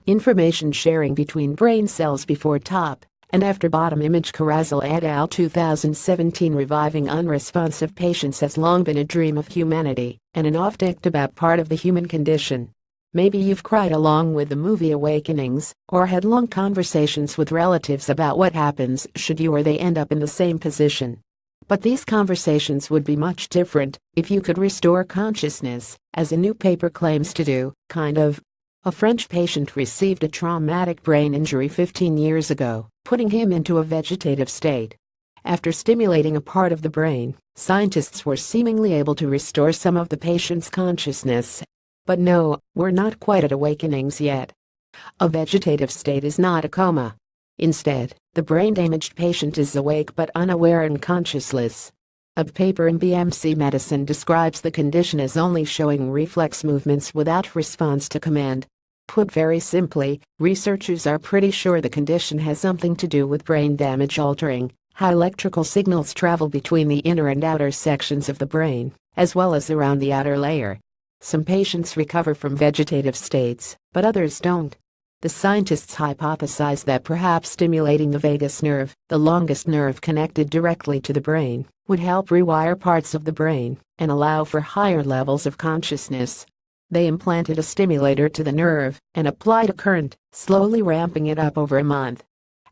Information sharing between brain cells before top and after bottom. Image Corazzol et al. 2017. Reviving unresponsive patients has long been a dream of humanity and an oft-talked about part of the human condition. Maybe you've cried along with the movie Awakenings or had long conversations with relatives about what happens should you or they end up in the same position. But these conversations would be much different if you could restore consciousness, as a new paper claims to do, kind of. A French patient received a traumatic brain injury 15 years ago, putting him into a vegetative state. After stimulating a part of the brain, scientists were seemingly able to restore some of the patient's consciousness. But no, we're not quite at awakenings yet. A vegetative state is not a coma. Instead, the brain-damaged patient is awake but unaware and conscienceless. A paper in BMC Medicine describes the condition as only showing reflex movements without response to command. Put very simply, researchers are pretty sure the condition has something to do with brain damage altering how electrical signals travel between the inner and outer sections of the brain, as well as around the outer layer. Some patients recover from vegetative states, but others don't. The scientists hypothesize that perhaps stimulating the vagus nerve, the longest nerve connected directly to the brain, would help rewire parts of the brain and allow for higher levels of consciousness. They implanted a stimulator to the nerve and applied a current, slowly ramping it up over a month.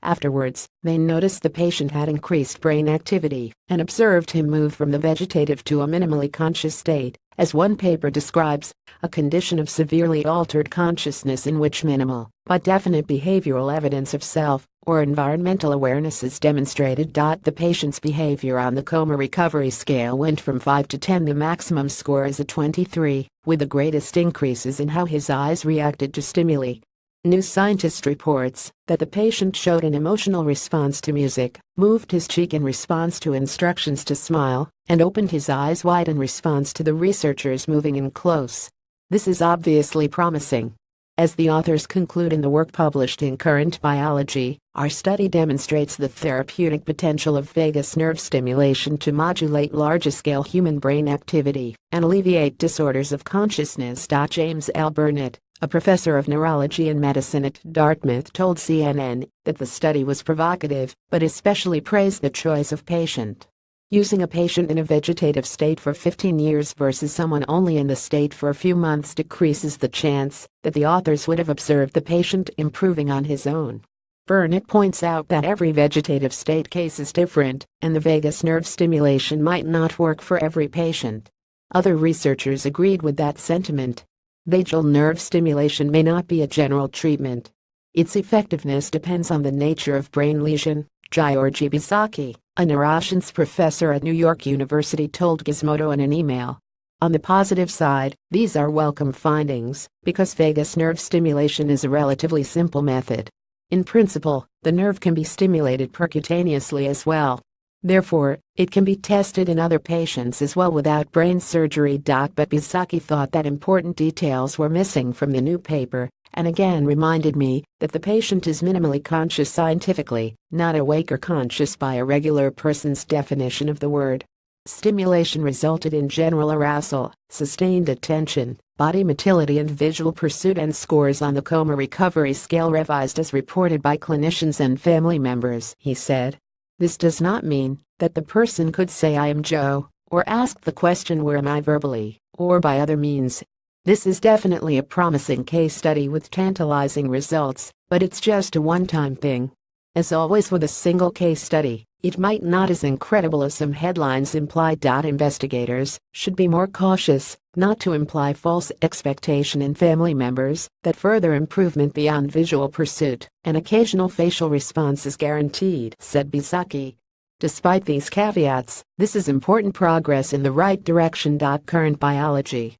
Afterwards, they noticed the patient had increased brain activity and observed him move from the vegetative to a minimally conscious state, as one paper describes, a condition of severely altered consciousness in which minimal but definite behavioral evidence of self or environmental awareness is demonstrated. The patient's behavior on the coma recovery scale went from 5 to 10. The maximum score is a 23, with the greatest increases in how his eyes reacted to stimuli. New Scientist reports that the patient showed an emotional response to music, moved his cheek in response to instructions to smile, and opened his eyes wide in response to the researchers moving in close. This is obviously promising. As the authors conclude in the work published in Current Biology, our study demonstrates the therapeutic potential of vagus nerve stimulation to modulate large-scale human brain activity and alleviate disorders of consciousness. James L. Burnett, a professor of neurology and medicine at Dartmouth, told CNN that the study was provocative, but especially praised the choice of patient. Using a patient in a vegetative state for 15 years versus someone only in the state for a few months decreases the chance that the authors would have observed the patient improving on his own. Burnett points out that every vegetative state case is different, and the vagus nerve stimulation might not work for every patient. Other researchers agreed with that sentiment. Vagal nerve stimulation may not be a general treatment. Its effectiveness depends on the nature of brain lesion, Georgi Bisaki, a neuroscience professor at New York University, told Gizmodo in an email. On the positive side, these are welcome findings, because vagus nerve stimulation is a relatively simple method. In principle, the nerve can be stimulated percutaneously as well. Therefore, it can be tested in other patients as well without brain surgery. But Bisaki thought that important details were missing from the new paper, and again reminded me that the patient is minimally conscious scientifically, not awake or conscious by a regular person's definition of the word. Stimulation resulted in general arousal, sustained attention, body motility and visual pursuit, and scores on the coma recovery scale revised as reported by clinicians and family members, he said. This does not mean that the person could say "I am Joe," or ask the question "Where am I?" verbally, or by other means. This is definitely a promising case study with tantalizing results, but it's just a one-time thing. As always with a single case study, it might not as incredible as some headlines imply. Investigators should be more cautious not to imply false expectation in family members that further improvement beyond visual pursuit and occasional facial response is guaranteed, said Bisaki. Despite these caveats, this is important progress in the right direction. Current Biology